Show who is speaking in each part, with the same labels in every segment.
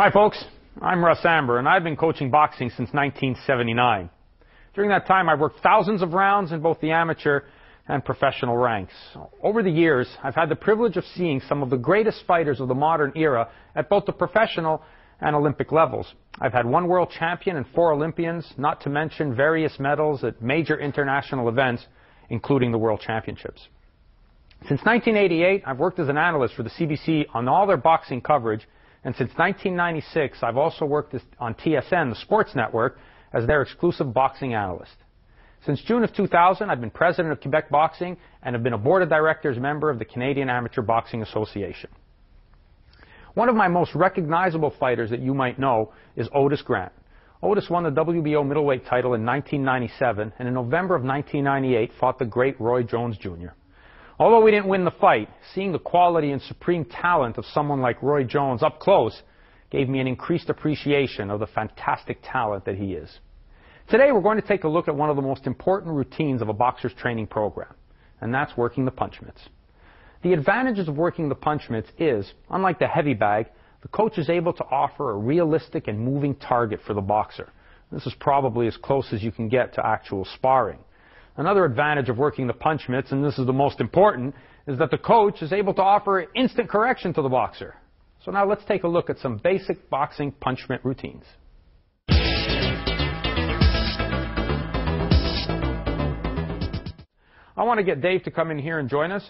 Speaker 1: Hi folks, I'm Russ Amber and I've been coaching boxing since 1979. During that time I've worked thousands of rounds in both the amateur and professional ranks. Over the years I've had the privilege of seeing some of the greatest fighters of the modern era at both the professional and Olympic levels. I've had one world champion and 4 Olympians, not to mention various medals at major international events, including the World Championships. Since 1988 I've worked as an analyst for the CBC on all their boxing coverage. And since 1996, I've also worked on TSN, the sports network, as their exclusive boxing analyst. Since June of 2000, I've been president of Quebec Boxing and have been a board of directors member of the Canadian Amateur Boxing Association. One of my most recognizable fighters that you might know is Otis Grant. Otis won the WBO middleweight title in 1997 and in November of 1998 fought the great Roy Jones Jr. Although we didn't win the fight, seeing the quality and supreme talent of someone like Roy Jones up close gave me an increased appreciation of the fantastic talent that he is. Today we're going to take a look at one of the most important routines of a boxer's training program, and that's working the punch mitts. The advantages of working the punch mitts is, unlike the heavy bag, the coach is able to offer a realistic and moving target for the boxer. This is probably as close as you can get to actual sparring. Another advantage of working the punch mitts, and this is the most important, is that the coach is able to offer instant correction to the boxer. So now let's take a look at some basic boxing punch mitt routines. I want to get Dave to come in here and join us.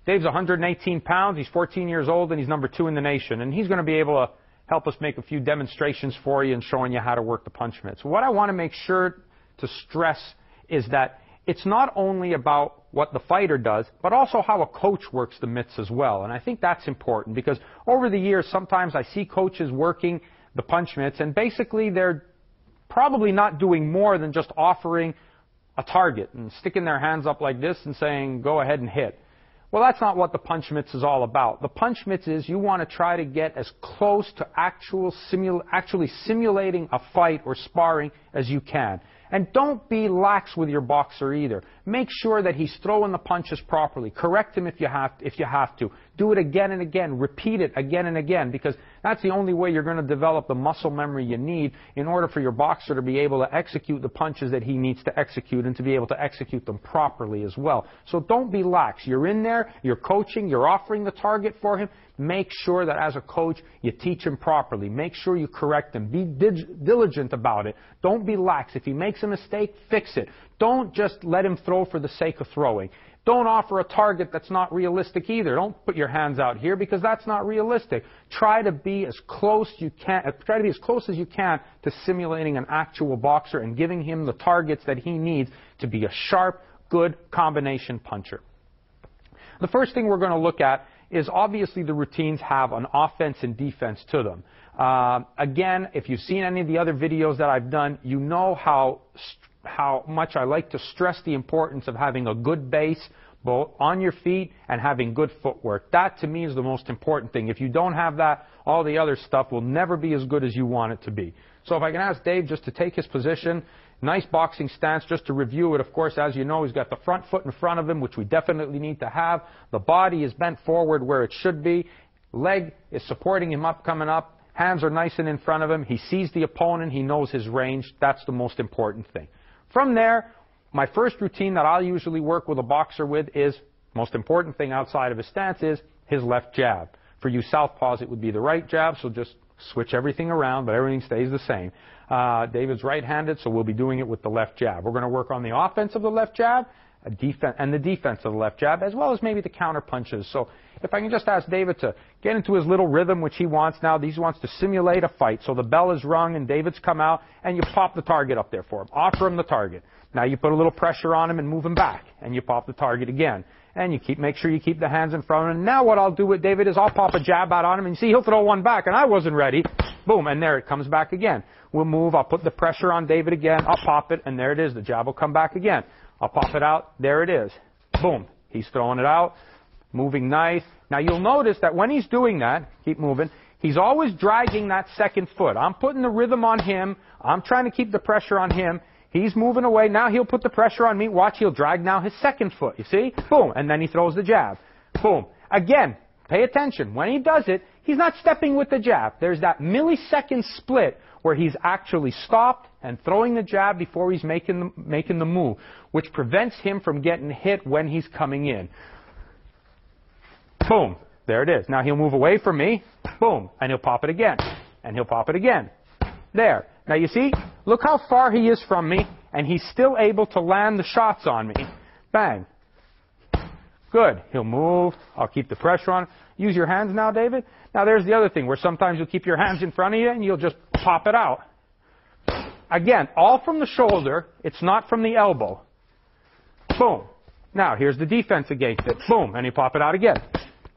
Speaker 1: Dave's 118 pounds, he's 14 years old, and he's number 2 in the nation. And he's going to be able to help us make a few demonstrations for you and showing you how to work the punch mitts. What I want to make sure to stress is that it's not only about what the fighter does, but also how a coach works the mitts as well. And I think that's important because over the years, sometimes I see coaches working the punch mitts, and basically they're probably not doing more than just offering a target and sticking their hands up like this and saying, go ahead and hit. Well, that's not what the punch mitts is all about. The punch mitts is you want to try to get as close to actually simulating a fight or sparring as you can. And don't be lax with your boxer either. Make sure that he's throwing the punches properly. Correct him if you have to. Do it again and again. Repeat it again and again, because that's the only way you're going to develop the muscle memory you need in order for your boxer to be able to execute the punches that he needs to execute and to be able to execute them properly as well. So don't be lax. You're in there, you're coaching, you're offering the target for him. Make sure that as a coach, you teach him properly. Make sure you correct him. Be diligent about it. Don't be lax. If he makes a mistake, fix it. Don't just let him throw for the sake of throwing. Don't offer a target that's not realistic either. Don't put your hands out here because that's not realistic. Try to be as close as you can to simulating an actual boxer and giving him the targets that he needs to be a sharp, good combination puncher. The first thing we're going to look at is obviously the routines have an offense and defense to them. Again, if you've seen any of the other videos that I've done, you know how much I like to stress the importance of having a good base both on your feet and having good footwork. That to me is the most important thing. If you don't have that, all the other stuff will never be as good as you want it to be. So if I can ask Dave just to take his position. Nice boxing stance. Just to review it, of course, as you know, he's got the front foot in front of him, which we definitely need to have. The body is bent forward where it should be. Leg is supporting him up, coming up. Hands are nice and in front of him. He sees the opponent. He knows his range. That's the most important thing. From there, my first routine that I'll usually work with a boxer with is, most important thing outside of his stance is his left jab. For you southpaws, it would be the right jab, so just switch everything around, but everything stays the same. David's right-handed, so we'll be doing it with the left jab. We're going to work on the offense of the left jab and the defense of the left jab, as well as maybe the counter punches. So if I can just ask David to get into his little rhythm, which he wants now. He wants to simulate a fight. So the bell is rung and David's come out, and you pop the target up there for him. Offer him the target. Now you put a little pressure on him and move him back, and you pop the target again. And you make sure you keep the hands in front of him. And now what I'll do with David is I'll pop a jab out on him, and you see he'll throw one back, and I wasn't ready. Boom, and there it comes back again. We'll move. I'll put the pressure on David again. I'll pop it, and there it is. The jab will come back again. I'll pop it out. There it is. Boom. He's throwing it out. Moving nice. Now you'll notice that when he's doing that, keep moving, he's always dragging that second foot. I'm putting the rhythm on him. I'm trying to keep the pressure on him. He's moving away. Now he'll put the pressure on me. Watch, he'll drag now his second foot. You see? Boom. And then he throws the jab. Boom. Again, pay attention. When he does it, He's not stepping with the jab. There's that millisecond split where he's actually stopped and throwing the jab before he's making the move, which prevents him from getting hit when he's coming in. Boom. There it is. Now he'll move away from me. Boom. And he'll pop it again. And he'll pop it again. There. Now you see, look how far he is from me, and he's still able to land the shots on me. Bang. Good. He'll move. I'll keep the pressure on. Use your hands now, David. Now there's the other thing where sometimes you'll keep your hands in front of you and you'll just pop it out. Again, all from the shoulder. It's not from the elbow. Boom. Now here's the defense against it. Boom. And you pop it out again.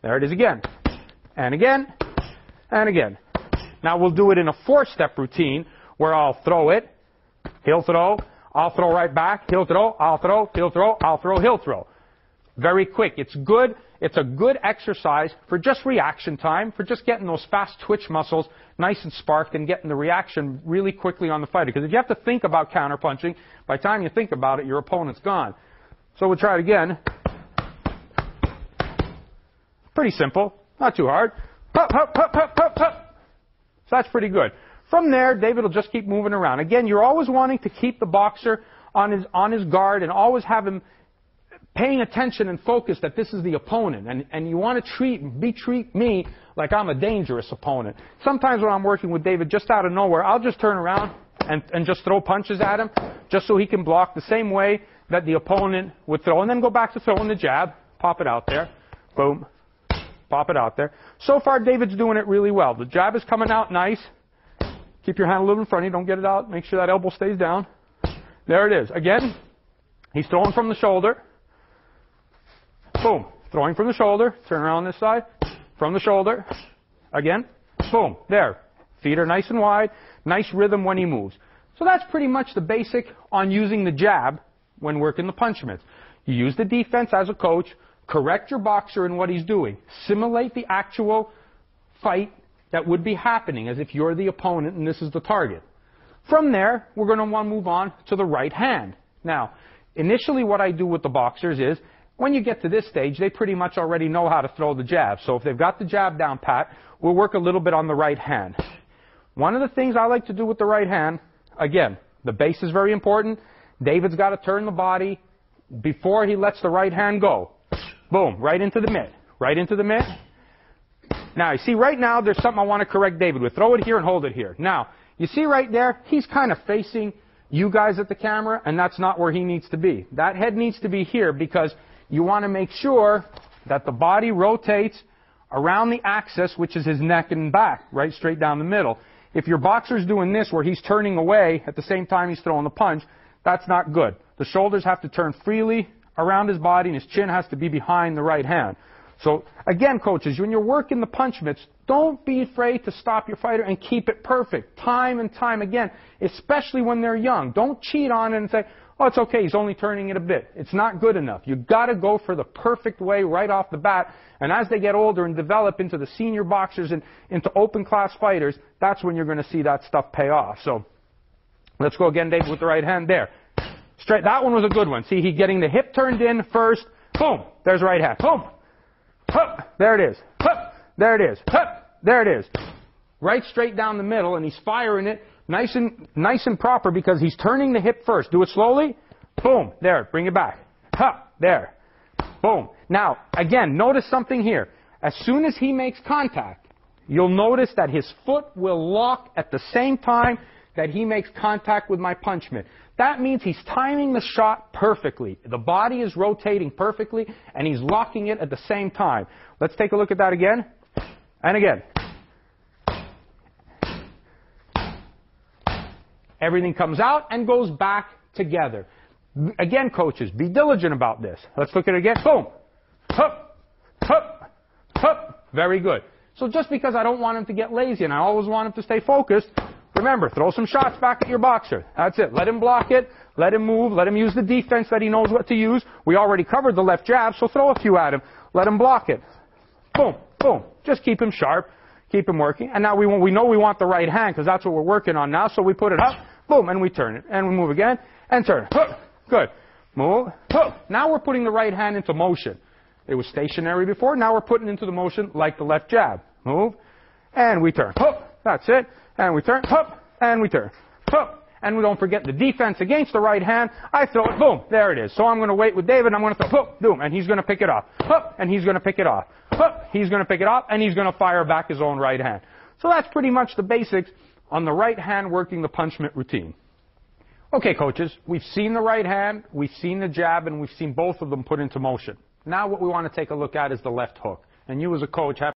Speaker 1: There it is again. And again. And again. Now we'll do it in a 4-step routine where I'll throw it. He'll throw. I'll throw right back. He'll throw. I'll throw. He'll throw. I'll throw. He'll throw. Very quick. It's good. It's a good exercise for just reaction time, for just getting those fast twitch muscles nice and sparked and getting the reaction really quickly on the fighter. Because if you have to think about counterpunching, by the time you think about it, your opponent's gone. So we'll try it again. Pretty simple. Not too hard. Hup, hup, hup, hup, hup, hup. So that's pretty good. From there, David will just keep moving around. Again, you're always wanting to keep the boxer on his guard and always have him paying attention and focus that this is the opponent. And you want to treat me like I'm a dangerous opponent. Sometimes when I'm working with David, just out of nowhere, I'll just turn around and just throw punches at him just so he can block the same way that the opponent would throw. And then go back to throwing the jab. Pop it out there. Boom. Pop it out there. So far, David's doing it really well. The jab is coming out nice. Keep your hand a little in front of you. Don't get it out. Make sure that elbow stays down. There it is. Again, he's throwing from the shoulder. Boom. Throwing from the shoulder. Turn around this side. From the shoulder. Again. Boom. There. Feet are nice and wide. Nice rhythm when he moves. So that's pretty much the basic on using the jab when working the punch mitts. You use the defense as a coach. Correct your boxer in what he's doing. Simulate the actual fight that would be happening as if you're the opponent and this is the target. From there, we're going to want to move on to the right hand. Now, initially what I do with the boxers is, when you get to this stage, they pretty much already know how to throw the jab. So if they've got the jab down pat, we'll work a little bit on the right hand. One of the things I like to do with the right hand, again, the base is very important. David's got to turn the body before he lets the right hand go. Boom, right into the mitt. Right into the mitt. Now, you see right now, there's something I want to correct David with. Throw it here and hold it here. Now, you see right there, he's kind of facing you guys at the camera, and that's not where he needs to be. That head needs to be here because you want to make sure that the body rotates around the axis, which is his neck and back, right straight down the middle. If your boxer's doing this where he's turning away at the same time he's throwing the punch, that's not good. The shoulders have to turn freely around his body, and his chin has to be behind the right hand. So, again, coaches, when you're working the punch mitts, don't be afraid to stop your fighter and keep it perfect, time and time again, especially when they're young. Don't cheat on it and say, oh, it's okay, he's only turning it a bit. It's not good enough. You've got to go for the perfect way right off the bat, and as they get older and develop into the senior boxers and into open-class fighters, that's when you're going to see that stuff pay off. So, let's go again, David, with the right hand there. Straight. That one was a good one. See, he's getting the hip turned in first. Boom. There's right hand. Boom. Hup. There it is. Hup. There it is. Hup. There it is. Right straight down the middle, and he's firing it nice and proper because he's turning the hip first. Do it slowly. Boom. There. Bring it back. Hup. There. Boom. Now, again, notice something here. As soon as he makes contact, you'll notice that his foot will lock at the same time that he makes contact with my punch mitt. That means he's timing the shot perfectly. The body is rotating perfectly, and he's locking it at the same time. Let's take a look at that again. And again. Everything comes out and goes back together. Again, coaches, be diligent about this. Let's look at it again. Boom. Hup. Hup. Hup. Very good. So just because I don't want him to get lazy and I always want him to stay focused, remember, throw some shots back at your boxer. That's it. Let him block it. Let him move. Let him use the defense that he knows what to use. We already covered the left jab, so throw a few at him. Let him block it. Boom, boom. Just keep him sharp. Keep him working. And now we know we want the right hand because that's what we're working on now. So we put it up, boom, and we turn it. And we move again and turn it. Good. Move. Now we're putting the right hand into motion. It was stationary before. Now we're putting it into the motion like the left jab. Move. and we turn. Hook. That's it. And we turn. Hook. And we turn. Hook. And we don't forget the defense against the right hand. I throw it, boom, there it is. So I'm going to wait with David, and I'm going to throw, hook, boom, and he's going to pick it up. Hook, and he's going to pick it off. Hook, he's going to pick it up, and he's going to fire back his own right hand. So that's pretty much the basics on the right hand working the punishment routine. Okay, coaches, we've seen the right hand, we've seen the jab, and we've seen both of them put into motion. Now what we want to take a look at is the left hook. And you as a coach have